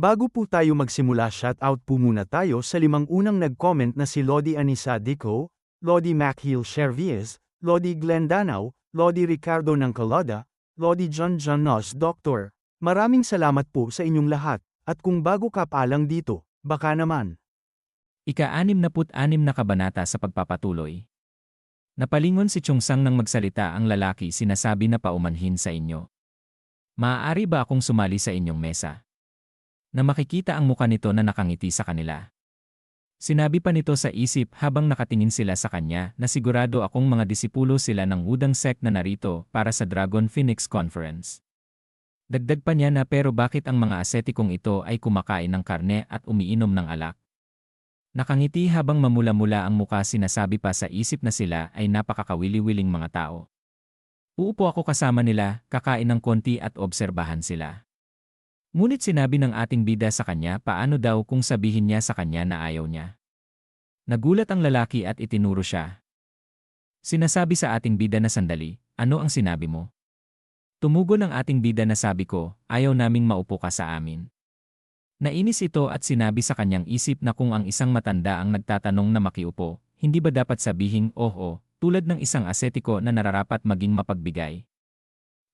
Bago po tayo magsimula, shoutout po muna tayo sa 5 unang nag-comment na si Lodi Anisa Dico, Lodi Machiel Sherviez, Lodi Glendanao, Lodi Ricardo Nangkalada, Lodi John Nos Dr. Maraming salamat po sa inyong lahat, at kung bago ka pa lang dito, baka naman. Ika-66 na kabanata sa pagpapatuloy. Napalingon si Chongsang nang magsalita ang lalaki, sinasabi na paumanhin sa inyo. Maaari ba akong sumali sa inyong mesa? Na makikita ang muka nito na nakangiti sa kanila. Sinabi pa nito sa isip habang nakatingin sila sa kanya na sigurado akong mga disipulo sila ng Wudang sect na narito para sa Dragon Phoenix Conference. Dagdag pa niya na pero bakit ang mga asetikong ito ay kumakain ng karne at umiinom ng alak? Nakangiti habang mamula-mula ang muka, sinasabi pa sa isip na sila ay napakakawili-wiling mga tao. Uupo ako kasama nila, kakain ng konti at obserbahan sila. Ngunit sinabi ng ating bida sa kanya paano daw kung sabihin niya sa kanya na ayaw niya. Nagulat ang lalaki at itinuro siya. Sinasabi sa ating bida na sandali, ano ang sinabi mo? Tumugon ang ating bida na sabi ko, ayaw naming maupo ka sa amin. Nainis ito at sinabi sa kanyang isip na kung ang isang matanda ang nagtatanong na makiupo, hindi ba dapat sabihing oo, tulad ng isang asetiko na nararapat maging mapagbigay?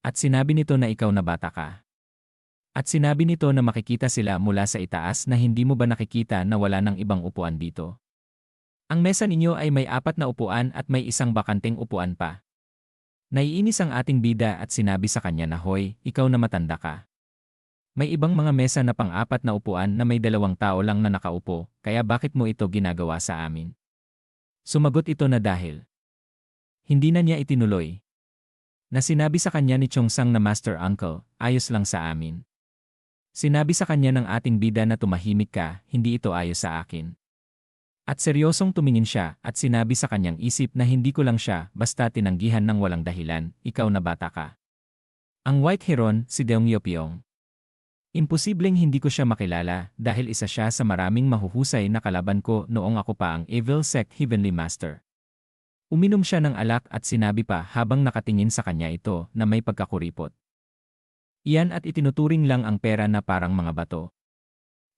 At sinabi nito na ikaw na bata ka. At sinabi nito na makikita sila mula sa itaas na hindi mo ba nakikita na wala ng ibang upuan dito? Ang mesa ninyo ay may 4 na upuan at may isang bakanteng upuan pa. Naiinis ang ating bida at sinabi sa kanya na hoy, ikaw na matanda ka. May ibang mga mesa na pang-4 na upuan na may 2 tao lang na nakaupo, kaya bakit mo ito ginagawa sa amin? Sumagot ito na dahil hindi na niya itinuloy. Na sinabi sa kanya ni Chongsang na Master Uncle, ayos lang sa amin. Sinabi sa kanya ng ating bida na tumahimik ka, hindi ito ayos sa akin. At seryosong tumingin siya at sinabi sa kanyang isip na hindi ko lang siya basta tinanggihan ng walang dahilan, ikaw na bata ka. Ang White Heron, si Deong Yopiong. Imposibleng hindi ko siya makilala dahil isa siya sa maraming mahuhusay na kalaban ko noong ako pa ang Evil Sect Heavenly Master. Uminom siya ng alak at sinabi pa habang nakatingin sa kanya ito na may pagkakuripot. Iyan at itinuturing lang ang pera na parang mga bato.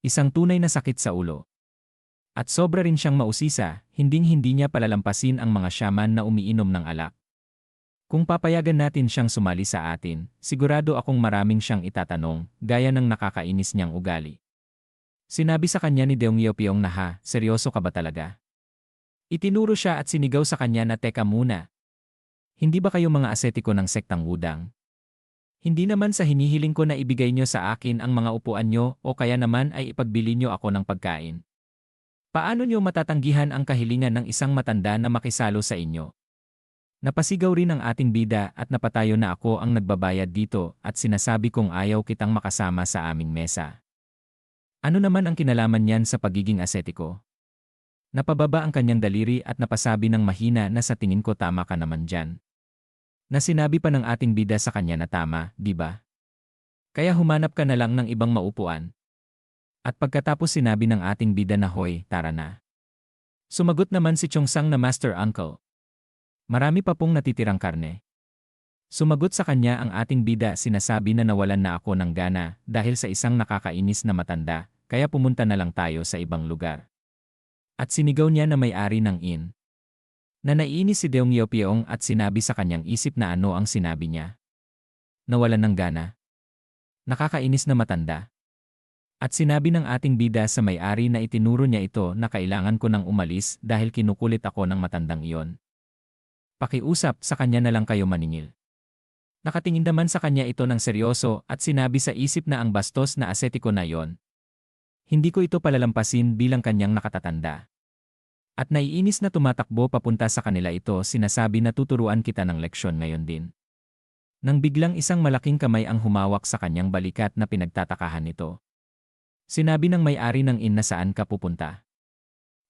Isang tunay na sakit sa ulo. At sobra rin siyang mausisa, hinding-hindi niya palalampasin ang mga shaman na umiinom ng alak. Kung papayagan natin siyang sumali sa atin, sigurado akong maraming siyang itatanong, gaya ng nakakainis niyang ugali. Sinabi sa kanya ni Deong Yopiong na ha, seryoso ka ba talaga? Itinuro siya at sinigaw sa kanya na teka muna. Hindi ba kayo mga asetiko ng sektang Wudang? Hindi naman sa hinihiling ko na ibigay nyo sa akin ang mga upuan nyo o kaya naman ay ipagbili nyo ako ng pagkain. Paano nyo matatanggihan ang kahilingan ng isang matanda na makisalo sa inyo? Napasigaw rin ang ating bida at napatayo na ako ang nagbabayad dito at sinasabi kong ayaw kitang makasama sa aming mesa. Ano naman ang kinalaman niyan sa pagiging asetiko? Napababa ang kanyang daliri at napasabi ng mahina na sa tingin ko tama ka naman dyan. Na sinabi pa ng ating bida sa kanya na tama, di ba? Kaya humanap ka na lang ng ibang maupuan. At pagkatapos sinabi ng ating bida na hoy, tara na. Sumagot naman si Chongsang na Master Uncle. Marami pa pong natitirang karne. Sumagot sa kanya ang ating bida, sinasabi na nawalan na ako ng gana dahil sa isang nakakainis na matanda, kaya pumunta na lang tayo sa ibang lugar. At sinigaw niya na may-ari ng inn. Na naiinis si Deong Yopiong at sinabi sa kanyang isip na ano ang sinabi niya. Nawalan ng gana. Nakakainis na matanda. At sinabi ng ating bida sa may-ari na itinuro niya ito na kailangan ko nang umalis dahil kinukulit ako ng matandang iyon. Pakiusap, sa kanya na lang kayo maningil. Nakatingin naman sa kanya ito ng seryoso at sinabi sa isip na ang bastos na asetiko na yon. Hindi ko ito palalampasin bilang kanyang nakatatanda. At naiinis na tumatakbo papunta sa kanila ito, sinasabi na tuturuan kita ng leksyon ngayon din. Nang biglang isang malaking kamay ang humawak sa kanyang balikat na pinagtatakahan nito. Sinabi ng may-ari ng inn na saan ka pupunta.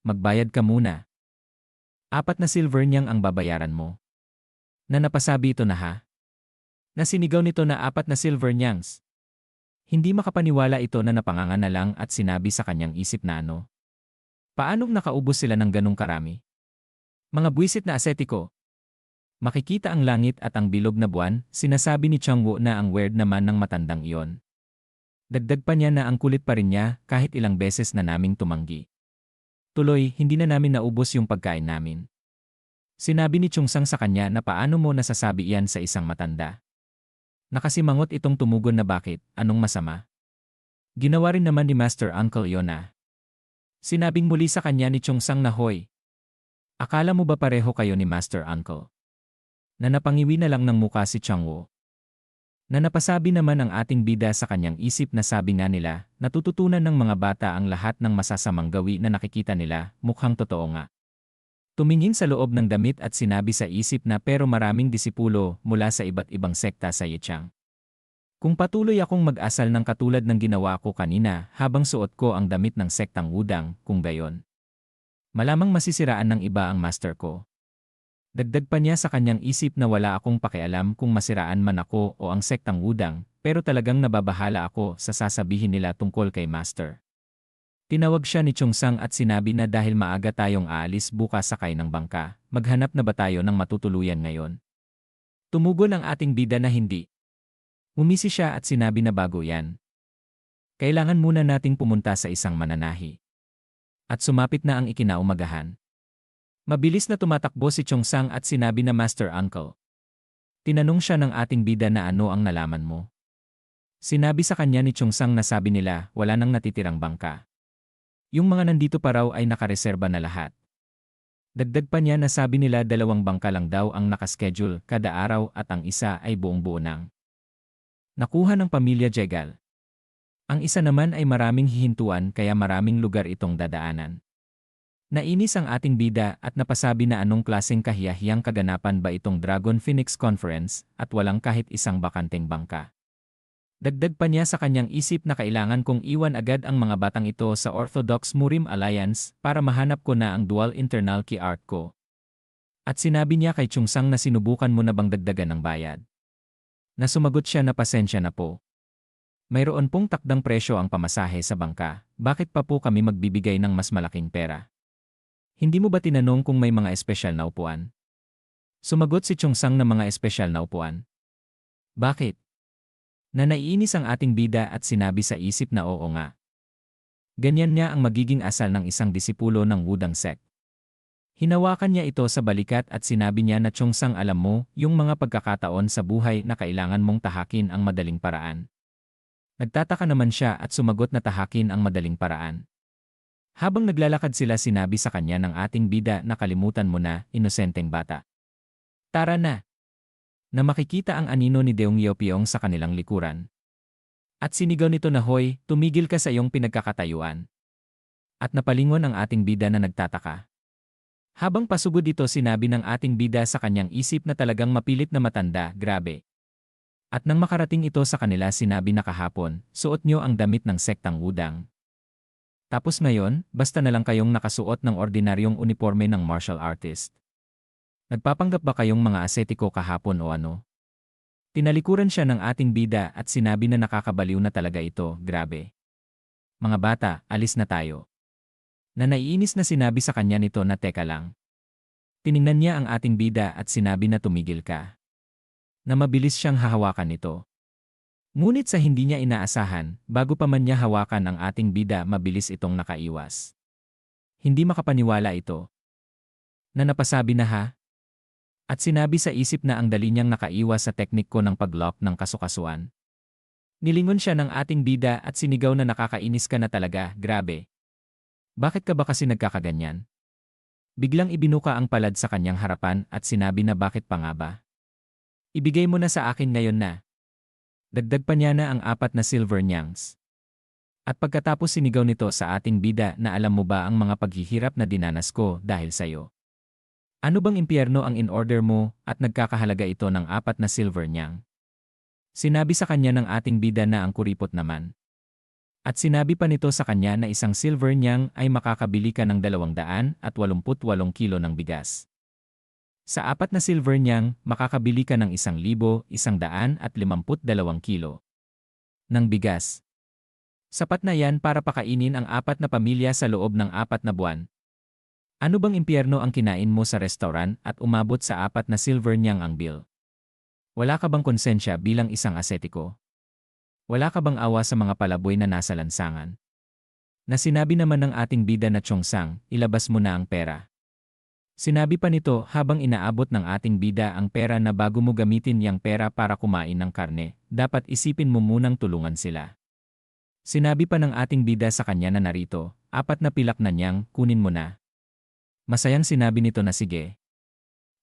Magbayad ka muna. 4 na silver niyang ang babayaran mo. Na napasabi ito na ha. Nasinigaw nito na 4 na silver niyang. Hindi makapaniwala ito na napanganga na lang at sinabi sa kanyang isip na ano. Paanong nakaubos sila ng ganong karami? Mga buwisit na asetiko. Makikita ang langit at ang bilog na buwan, sinasabi ni Changwo na ang weird naman ng matandang iyon. Dagdag pa niya na ang kulit pa rin niya kahit ilang beses na naming tumanggi. Tuloy, hindi na namin naubos yung pagkain namin. Sinabi ni Chung-sang sa kanya na paano mo nasasabi iyan sa isang matanda. Nakasimangot itong tumugon na bakit, anong masama? Ginawa rin naman ni Master Uncle Yona. Sinabing muli sa kanya ni Chung-sang na hoy. Akala mo ba pareho kayo ni Master Uncle? Na napangiwi na lang ng muka si Changwo. Na napasabi naman ang ating bida sa kanyang isip na sabi nga nila, natututunan ng mga bata ang lahat ng masasamang gawi na nakikita nila, mukhang totoo nga. Tumingin sa loob ng damit at sinabi sa isip na pero maraming disipulo mula sa iba't ibang sekta sa Yichang. Kung patuloy akong mag-asal ng katulad ng ginawa ko kanina habang suot ko ang damit ng sektang Wudang, kung gayon. Malamang masisiraan ng iba ang master ko. Dagdag pa niya sa kanyang isip na wala akong pakialam kung masiraan man ako o ang sektang Wudang, pero talagang nababahala ako sa sasabihin nila tungkol kay master. Tinawag siya ni Chung-sang at sinabi na dahil maaga tayong aalis bukas sakay ng bangka, maghanap na ba tayo ng matutuluyan ngayon? Tumugon ang ating bida na hindi. Umisi siya at sinabi na bago yan. Kailangan muna nating pumunta sa isang mananahi. At sumapit na ang ikinaumagahan. Mabilis na tumatakbo si Chung-sang at sinabi na Master Uncle. Tinanong siya ng ating bida na ano ang nalaman mo. Sinabi sa kanya ni Chung-sang na sabi nila wala nang natitirang bangka. Yung mga nandito pa raw ay nakareserba na lahat. Dagdag pa niya na sabi nila 2 bangka lang daw ang nakaschedule kada araw at ang isa ay buong-buo nang nakuha ng pamilya Jegal. Ang isa naman ay maraming hihintuan kaya maraming lugar itong dadaanan. Nainis ang ating bida at napasabi na anong klaseng kahiyahiyang kaganapan ba itong Dragon Phoenix Conference at walang kahit isang bakanteng bangka. Dagdag pa niya sa kanyang isip na kailangan kong iwan agad ang mga batang ito sa Orthodox Murim Alliance para mahanap ko na ang dual internal key art ko. At sinabi niya kay Chung-sang na sinubukan mo na bang dagdagan ng bayad. Na sumagot siya na pasensya na po. Mayroon pong takdang presyo ang pamasahe sa bangka, bakit pa po kami magbibigay ng mas malaking pera? Hindi mo ba tinanong kung may mga espesyal na upuan? Sumagot si Chung-sang na mga espesyal na upuan. Bakit? Na naiinis ang ating bida at sinabi sa isip na oo nga. Ganyan niya ang magiging asal ng isang disipulo ng Wudang sect. Hinawakan niya ito sa balikat at sinabi niya na Chung-sang alam mo yung mga pagkakataon sa buhay na kailangan mong tahakin ang madaling paraan. Nagtataka naman siya at sumagot na tahakin ang madaling paraan. Habang naglalakad sila sinabi sa kanya ng ating bida na kalimutan mo na, inosenteng bata. Tara na! Na makikita ang anino ni Deong Yeopyong sa kanilang likuran. At sinigaw nito na hoy, tumigil ka sa iyong pinagkakatayuan. At napalingon ang ating bida na nagtataka. Habang pasugod ito sinabi ng ating bida sa kanyang isip na talagang mapilit na matanda, grabe. At nang makarating ito sa kanila sinabi na kahapon, suot niyo ang damit ng sektang Wudang. Tapos ngayon, basta na lang kayong nakasuot ng ordinaryong uniforme ng martial artist. Nagpapanggap ba kayong mga asetiko kahapon o ano? Tinalikuran siya ng ating bida at sinabi na nakakabaliw na talaga ito, grabe. Mga bata, alis na tayo. Na naiinis na sinabi sa kanya nito na teka lang. Tiningnan niya ang ating bida at sinabi na tumigil ka. Na mabilis siyang hahawakan nito. Ngunit sa hindi niya inaasahan, bago pa man niya hawakan ang ating bida mabilis itong nakaiwas. Hindi makapaniwala ito. Na napasabi na ha? At sinabi sa isip na ang dali niyang nakaiwas sa teknik ko ng pag-lock ng kasukasuan. Nilingon siya ng ating bida at sinigaw na nakakainis ka na talaga, grabe. Bakit ka ba kasi nagkakaganyan? Biglang ibinuka ang palad sa kanyang harapan at sinabi na bakit pa nga ba? Ibigay mo na sa akin ngayon na. Dagdag pa niya na ang 4 na silver nyangs. At pagkatapos sinigaw nito sa ating bida na alam mo ba ang mga paghihirap na dinanas ko dahil sa'yo. Ano bang impyerno ang in-order mo at nagkakahalaga ito ng 4 na silver nyang? Sinabi sa kanya ng ating bida na ang kuripot naman. At sinabi pa nito sa kanya na isang silver nyang ay makakabili ka ng 288 kilo ng bigas. Sa 4 na silver nyang, makakabili ka ng 1,152 kilo ng bigas. Sapat na yan para pakainin ang 4 na pamilya sa loob ng 4 na buwan. Ano bang impyerno ang kinain mo sa restaurant at umabot sa 4 na silver nyang ang bill? Wala ka bang konsensya bilang isang asetiko? Wala ka bang awa sa mga palaboy na nasa lansangan? Na sinabi naman ng ating bida na Chongsang, ilabas mo na ang pera. Sinabi pa nito habang inaabot ng ating bida ang pera na bago mo gamitin yang pera para kumain ng karne, dapat isipin mo munang tulungan sila. Sinabi pa ng ating bida sa kanya na narito, 4 na pilak na niyang, kunin mo na. Masayang sinabi nito na sige.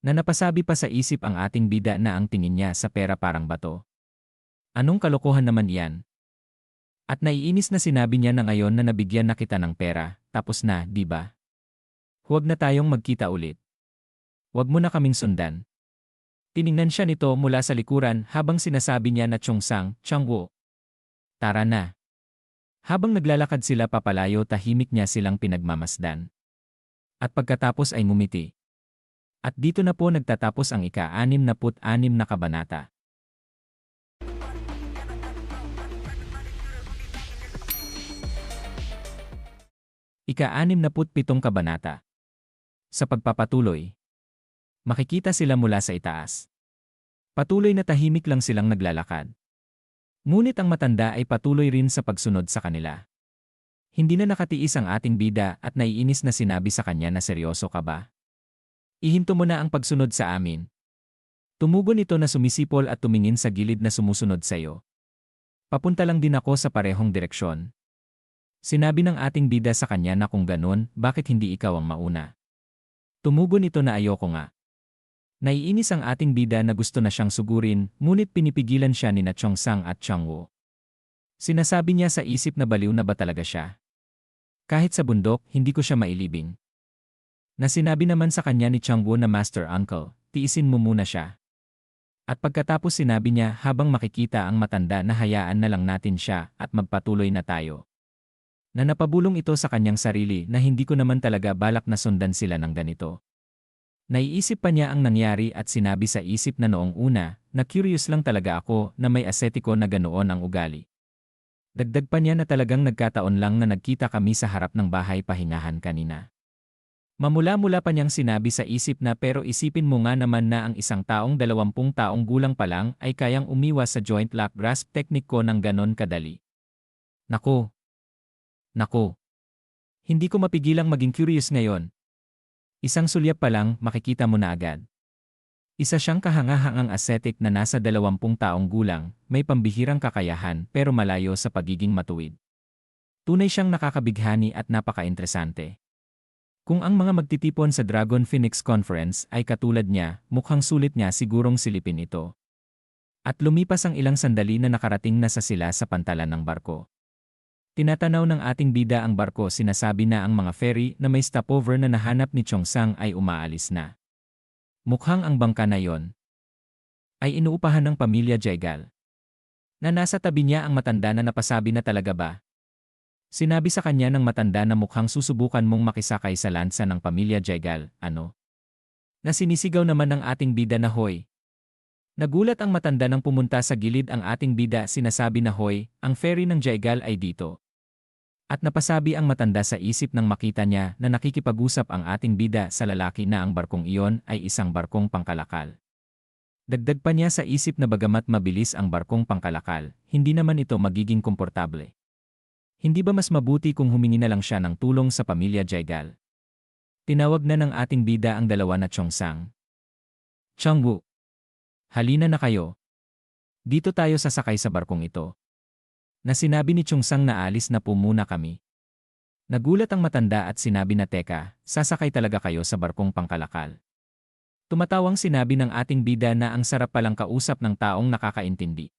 Na napasabi pa sa isip ang ating bida na ang tingin niya sa pera parang bato. Anong kalokohan naman iyan? At naiinis na sinabi niya na ngayon na nabigyan na kita ng pera, tapos na, di ba? Huwag na tayong magkita ulit. Huwag mo na kaming sundan. Tiningnan siya nito mula sa likuran habang sinasabi niya na Chongsang, Changwo. Tara na. Habang naglalakad sila papalayo tahimik niya silang pinagmamasdan. At pagkatapos ay ngumiti. At dito na po nagtatapos ang ika-66 na kabanata. Ika-67 kabanata. Sa pagpapatuloy, makikita sila mula sa itaas. Patuloy na tahimik lang silang naglalakad. Ngunit ang matanda ay patuloy rin sa pagsunod sa kanila. Hindi na nakatiis ang ating bida at naiinis na sinabi sa kanya na seryoso ka ba? Ihinto mo na ang pagsunod sa amin. Tumugon ito na sumisipol at tumingin sa gilid na sumusunod sa iyo. Papunta lang din ako sa parehong direksyon. Sinabi ng ating bida sa kanya na kung ganun, bakit hindi ikaw ang mauna? Tumugon ito na ayoko nga. Naiinis ang ating bida na gusto na siyang sugurin, ngunit pinipigilan siya ni na Chongsang at Changwo. Sinasabi niya sa isip na baliw na ba talaga siya? Kahit sa bundok, hindi ko siya mailibing. Na sinabi naman sa kanya ni Changwo na Master Uncle, tiisin mo muna siya. At pagkatapos sinabi niya habang makikita ang matanda na hayaan na lang natin siya at magpatuloy na tayo. Na napabulong ito sa kanyang sarili na hindi ko naman talaga balak na sundan sila ng ganito. Naiisip pa niya ang nangyari at sinabi sa isip na noong una, na curious lang talaga ako na may asetiko na ganoon ang ugali. Dagdag pa niya na talagang nagkataon lang na nagkita kami sa harap ng bahay pahingahan kanina. Mamula-mula pa niyang sinabi sa isip na pero isipin mo nga naman na ang isang taong 20 taong gulang pa lang ay kayang umiwas sa joint lock grasp technique ko ng ganon kadali. Naku! Naku! Hindi ko mapigilang maging curious ngayon. Isang sulyap pa lang, makikita mo na agad. Isa siyang kahangahangang ascetic na nasa 20 taong gulang, may pambihirang kakayahan pero malayo sa pagiging matuwid. Tunay siyang nakakabighani at napaka-interesante. Kung ang mga magtitipon sa Dragon Phoenix Conference ay katulad niya, mukhang sulit niya sigurong silipin ito. At lumipas ang ilang sandali na nakarating na sa sila sa pantalan ng barko. Tinatanaw ng ating bida ang barko, sinasabi na ang mga ferry na may stopover na nahanap ni Chongsang ay umaalis na. Mukhang ang bangka na yon ay inuupahan ng pamilya Jaigal. Na nasa tabi niya ang matanda na napasabi na talaga ba? Sinabi sa kanya ng matanda na mukhang susubukan mong makisakay sa lansa ng pamilya Jaigal, ano? Na sinisigaw naman ng ating bida na hoy. Nagulat ang matanda nang pumunta sa gilid ang ating bida, sinasabi na hoy, ang ferry ng Jaigal ay dito. At napasabi ang matanda sa isip nang makita niya na nakikipag-usap ang ating bida sa lalaki na ang barkong iyon ay isang barkong pangkalakal. Dagdag pa niya sa isip na bagamat mabilis ang barkong pangkalakal, hindi naman ito magiging komportable. Hindi ba mas mabuti kung humingi na lang siya ng tulong sa pamilya Jaigal? Tinawag na ng ating bida ang dalawa na Chongsang. Changwo, halina na kayo. Dito tayo sasakay sa barkong ito. Na sinabi ni Chongsang na alis na po muna kami. Nagulat ang matanda at sinabi na teka, sasakay talaga kayo sa barkong pangkalakal. Tumatawang sinabi ng ating bida na ang sarap palang kausap ng taong nakakaintindi.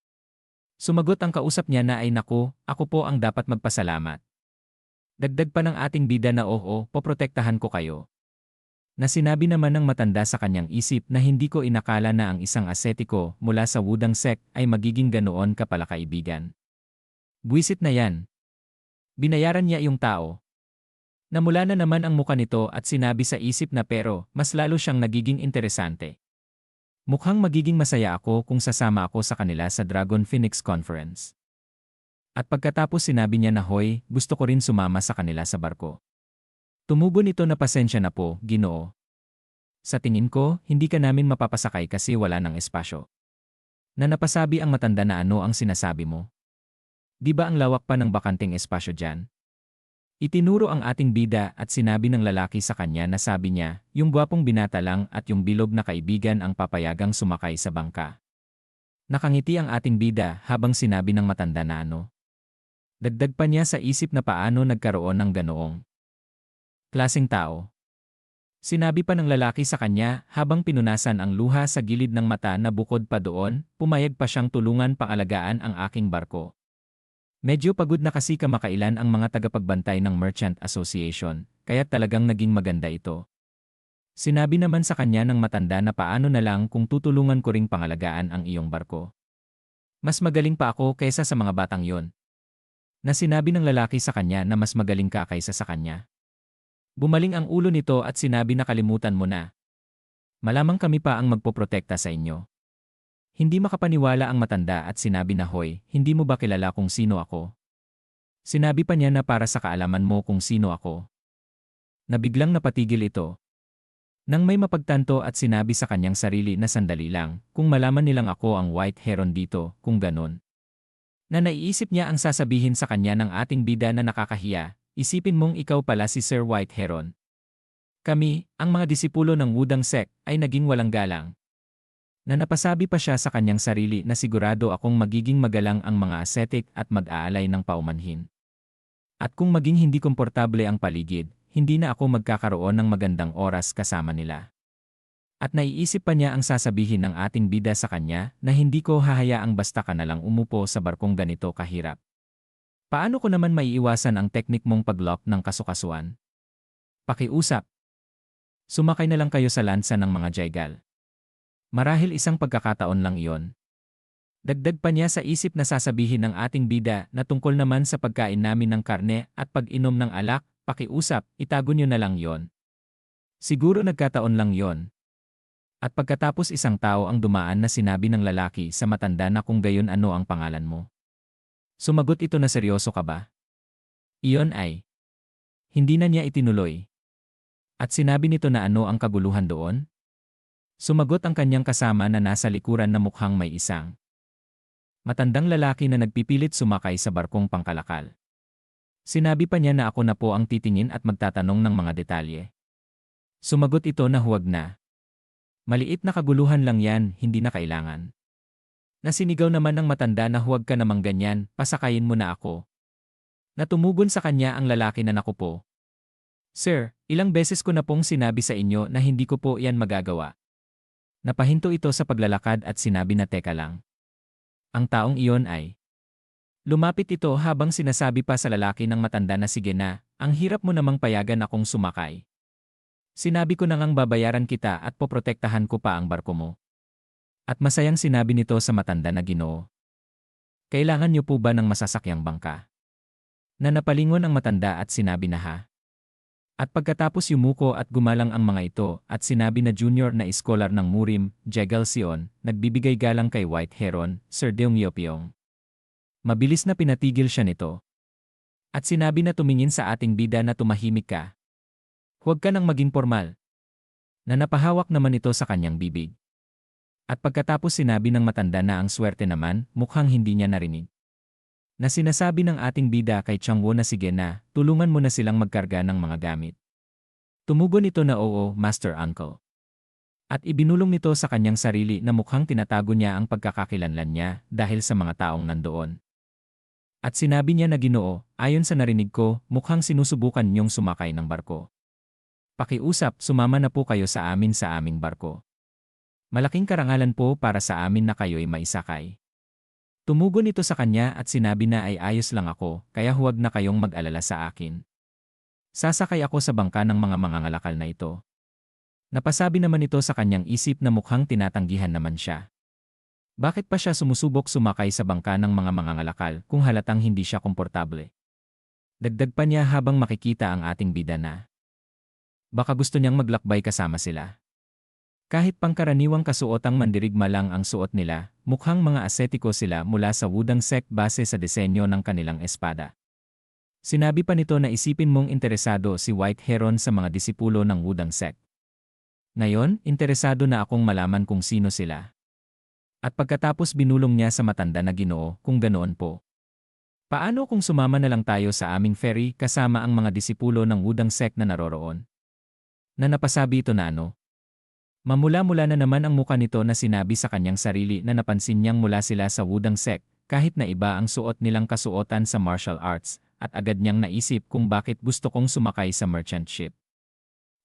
Sumagot ang kausap niya na ay naku, ako po ang dapat magpasalamat. Dagdag pa ng ating bida na oo, poprotektahan ko kayo. Na sinabi naman ng matanda sa kanyang isip na hindi ko inakala na ang isang asetiko mula sa Wudang sect ay magiging ganoon ka pala kaibigan. Buwisit na yan. Binayaran niya yung tao. Namula na naman ang muka nito at sinabi sa isip na pero mas lalo siyang nagiging interesante. Mukhang magiging masaya ako kung sasama ako sa kanila sa Dragon Phoenix Conference. At pagkatapos sinabi niya na hoy, gusto ko rin sumama sa kanila sa barko. Tumugon ito na pasensya na po, Ginoo. Sa tingin ko, hindi ka namin mapapasakay kasi wala ng espasyo. Na napasabi ang matanda na ano ang sinasabi mo. Di ba ang lawak pa ng bakanteng espasyo dyan? Itinuro ang ating bida at sinabi ng lalaki sa kanya na sabi niya, yung gwapong binata lang at yung bilog na kaibigan ang papayagang sumakay sa bangka. Nakangiti ang ating bida habang sinabi ng matanda na ano. Dagdag pa niya sa isip na paano nagkaroon ng ganoong klaseng tao. Sinabi pa ng lalaki sa kanya habang pinunasan ang luha sa gilid ng mata na bukod pa doon, pumayag pa siyang tulungan pangalagaan ang aking barko. Medyo pagod na kasi kamakailan ang mga tagapagbantay ng Merchant Association, kaya talagang naging maganda ito. Sinabi naman sa kanya ng matanda na paano na lang kung tutulungan ko ring pangalagaan ang iyong barko. Mas magaling pa ako kaysa sa mga batang yon. Na sinabi ng lalaki sa kanya na mas magaling ka kaysa sa kanya. Bumaling ang ulo nito at sinabi na kalimutan mo na. Malamang kami pa ang magpoprotekta sa inyo. Hindi makapaniwala ang matanda at sinabi na hoy, hindi mo ba kilala kung sino ako? Sinabi pa niya na para sa kaalaman mo kung sino ako. Nabiglang napatigil ito. Nang may mapagtanto at sinabi sa kanyang sarili na sandali lang, kung malaman nilang ako ang White Heron dito, kung ganon. Na naiisip niya ang sasabihin sa kanya ng ating bida na nakakahiya, isipin mong ikaw pala si Sir White Heron. Kami, ang mga disipulo ng Wudang Sect, ay naging walang galang. Na napasabi pa siya sa kanyang sarili na sigurado akong magiging magalang ang mga ascetic at mag-aalay ng paumanhin. At kung maging hindi komportable ang paligid, hindi na ako magkakaroon ng magandang oras kasama nila. At naiisip pa niya ang sasabihin ng ating bida sa kanya na hindi ko hahayaang basta ka na lang umupo sa barkong ganito kahirap. Paano ko naman maiiwasan ang teknik mong pag-lock ng kasukasuan? Pakiusap. Sumakay na lang kayo sa lansa ng mga jaygal. Marahil isang pagkakataon lang iyon. Dagdag pa niya sa isip na sasabihin ng ating bida na tungkol naman sa pagkain namin ng karne at pag-inom ng alak, pakiusap, itago niyo na lang yon. Siguro nagkataon lang yon. At pagkatapos isang tao ang dumaan na sinabi ng lalaki sa matanda na kung gayon ano ang pangalan mo. Sumagot ito na seryoso ka ba? Iyon ay. Hindi na niya itinuloy. At sinabi nito na ano ang kaguluhan doon? Sumagot ang kanyang kasama na nasa likuran na mukhang may isang matandang lalaki na nagpipilit sumakay sa barkong pangkalakal. Sinabi pa niya na ako na po ang titingin at magtatanong ng mga detalye. Sumagot ito na huwag na. Maliit na kaguluhan lang yan, hindi na kailangan. Nasinigaw naman ng matanda na huwag ka namang ganyan, pasakayin mo na ako. Natumugon sa kanya ang lalaki na nakupo. Sir, ilang beses ko na pong sinabi sa inyo na hindi ko po yan magagawa. Napahinto ito sa paglalakad at sinabi na teka lang. Ang taong iyon ay. Lumapit ito habang sinasabi pa sa lalaki ng matanda na sige na, ang hirap mo namang payagan akong sumakay. Sinabi ko na ngang babayaran kita at poprotektahan ko pa ang barko mo. At masayang sinabi nito sa matanda na Ginoo. Kailangan niyo po ba ng masasakyang bangka? Na napalingon ang matanda at sinabi na ha. At pagkatapos yumuko at gumalang ang mga ito at sinabi na junior na iskolar ng Murim, Jegal Sion, nagbibigay galang kay White Heron, Sir Deong Yopiong. Mabilis na pinatigil siya nito. At sinabi na tumingin sa ating bida na tumahimik ka. Huwag ka nang maging formal. Na napahawak naman ito sa kanyang bibig. At pagkatapos sinabi ng matanda na ang swerte naman, mukhang hindi niya narinig. Na sinasabi ng ating bida kay Changwo na sige na, tulungan mo na silang magkarga ng mga gamit. Tumugon ito na oo, Master Uncle. At ibinulong nito sa kanyang sarili na mukhang tinatago niya ang pagkakakilanlan niya dahil sa mga taong nandoon. At sinabi niya na Ginoo, ayon sa narinig ko, mukhang sinusubukan niyong sumakay ng barko. Pakiusap, sumama na po kayo sa aming barko. Malaking karangalan po para sa amin na kayo'y maisakay. Tumugon ito sa kanya at sinabi na ay ayos lang ako, kaya huwag na kayong mag-alala sa akin. Sasakay ako sa bangka ng mga mangangalakal na ito. Napasabi naman ito sa kanyang isip na mukhang tinatanggihan naman siya. Bakit pa siya sumusubok sumakay sa bangka ng mga mangangalakal kung halatang hindi siya komportable? Dagdag pa niya habang makikita ang ating bida na. Baka gusto niyang maglakbay kasama sila. Kahit pangkaraniwang kasuotang mandirigma lang ang suot nila, mukhang mga asetiko sila mula sa Wudang Sect base sa disenyo ng kanilang espada. Sinabi pa nito na isipin mong interesado si White Heron sa mga disipulo ng Wudang Sect. Ngayon, interesado na akong malaman kung sino sila. At pagkatapos binulong niya sa matanda na Ginoo, kung ganoon po. Paano kung sumama na lang tayo sa aming ferry kasama ang mga disipulo ng Wudang sect na naroroon? Na napasabi ito na ano? Mamula-mula na naman ang muka nito na sinabi sa kanyang sarili na napansin niyang mula sila sa Wudang sect kahit na iba ang suot nilang kasuotan sa martial arts at agad niyang naisip kung bakit gusto kong sumakay sa merchant ship.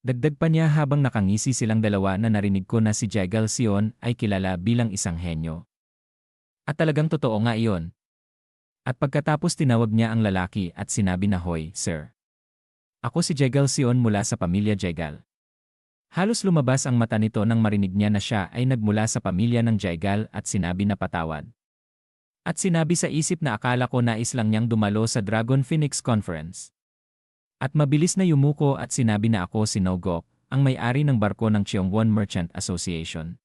Dagdag pa niya habang nakangisi silang dalawa na narinig ko na si Jegal Sion ay kilala bilang isang henyo. At talagang totoo nga iyon. At pagkatapos tinawag niya ang lalaki at sinabi na, "Hoy, sir. Ako si Jegal Sion mula sa pamilya Jegal." Halos lumabas ang mata nito nang marinig niya na siya ay nagmula sa pamilya ng Jegal at sinabi na patawad. At sinabi sa isip na akala ko nais lang niyang dumalo sa Dragon Phoenix Conference. At mabilis na yumuko at sinabi na ako si Nogok, ang may-ari ng barko ng Cheongwon Merchant Association.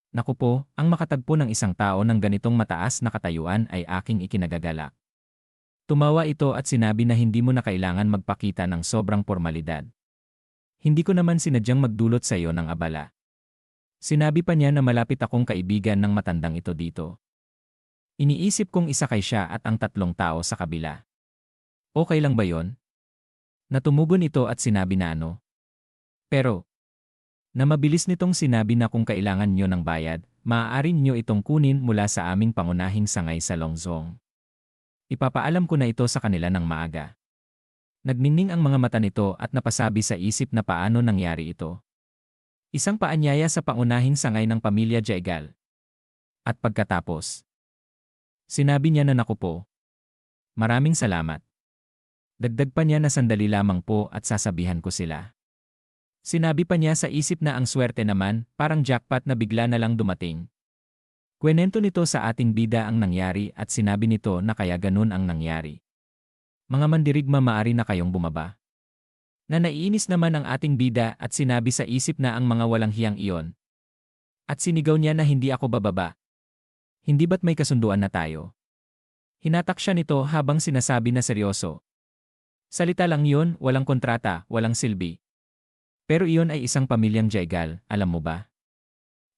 Naku po, ang makatagpo ng isang tao ng ganitong mataas na katayuan ay aking ikinagagalak. Tumawa ito at sinabi na hindi mo na kailangan magpakita ng sobrang formalidad. Hindi ko naman sinadyang magdulot sa iyo ng abala. Sinabi pa niya na malapit akong kaibigan ng matandang ito dito. Iniisip kong isakay siya at ang 3 tao sa kabila. Okay lang ba yon? Natumugon ito at sinabi na ano. Pero, na mabilis nitong sinabi na kung kailangan nyo ng bayad, maaari nyo itong kunin mula sa aming pangunahing sangay sa Longzong. Ipapaalam ko na ito sa kanila ng maaga. Nagningning ang mga mata nito at napasabi sa isip na paano nangyari ito. Isang paanyaya sa pangunahing sangay ng pamilya Jegal. At pagkatapos, sinabi niya na naku po. Maraming salamat. Dagdag pa niya na sandali lamang po at sasabihan ko sila. Sinabi pa niya sa isip na ang swerte naman, parang jackpot na bigla na lang dumating. Kwenento nito sa ating bida ang nangyari at sinabi nito na kaya ganun ang nangyari. Mga mandirigma, maari na kayong bumaba. Na naiinis naman ang ating bida at sinabi sa isip na ang mga walang hiyang iyon. At sinigaw niya na hindi ako bababa. Hindi ba't may kasunduan na tayo? Hinatak siya nito habang sinasabi na seryoso. Salita lang yun, walang kontrata, walang silbi. Pero iyon ay isang pamilyang Jegal, alam mo ba?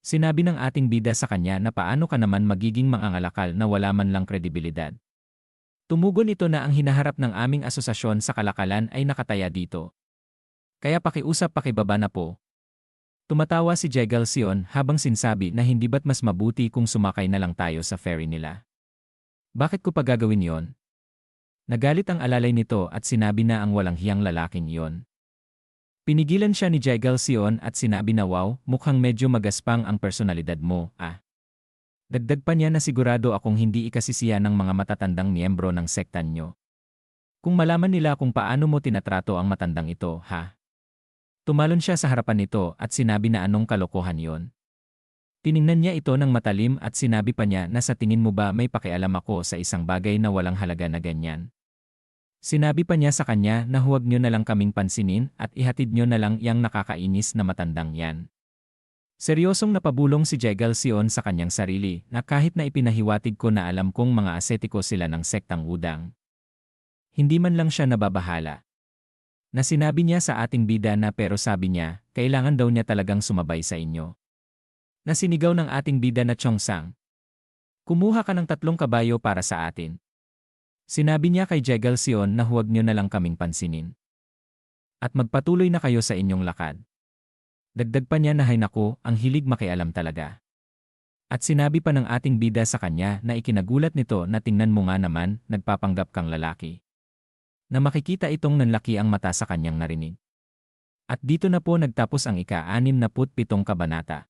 Sinabi ng ating bida sa kanya na paano ka naman magiging mangangalakal na wala man lang kredibilidad. Tumugon ito na ang hinaharap ng aming asosasyon sa kalakalan ay nakataya dito. Kaya pakiusap pakibaba na po. Tumatawa si Jegal Sion habang sinsabi na hindi ba't mas mabuti kung sumakay na lang tayo sa ferry nila. Bakit ko pa gagawin yon? Nagalit ang alalay nito at sinabi na ang walang hiyang lalaking iyon. Pinigilan siya ni Jegal Sion at sinabi na wow, mukhang medyo magaspang ang personalidad mo, ah. Dagdag pa niya na sigurado akong hindi ikasisiya ng mga matatandang miyembro ng sekta nyo. Kung malaman nila kung paano mo tinatrato ang matandang ito, ha? Tumalon siya sa harapan nito at sinabi na anong kalokohan yon. Tiningnan niya ito ng matalim at sinabi pa niya na sa tingin mo ba may pakialam ako sa isang bagay na walang halaga na ganyan? Sinabi pa niya sa kanya na huwag nyo na lang kaming pansinin at ihatid nyo na lang yang nakakainis na matandang yan. Seryosong napabulong si Jegal Sion sa kanyang sarili na kahit na ipinahiwatig ko na alam kong mga asetiko sila ng sektang Wudang. Hindi man lang siya nababahala. Na sinabi niya sa ating bida na pero sabi niya, kailangan daw niya talagang sumabay sa inyo. Nasinigaw ng ating bida na Chongsang. Kumuha ka ng 3 kabayo para sa atin. Sinabi niya kay Jegal Sion na huwag niyo na lang kaming pansinin. At magpatuloy na kayo sa inyong lakad. Dagdag pa niya na hay naku, ang hilig makialam talaga. At sinabi pa ng ating bida sa kanya na ikinagulat nito na tingnan mo nga naman, nagpapanggap kang lalaki. Na makikita itong nanlaki ang mata sa kanyang narinig. At dito na po nagtapos ang ika-67 kabanata.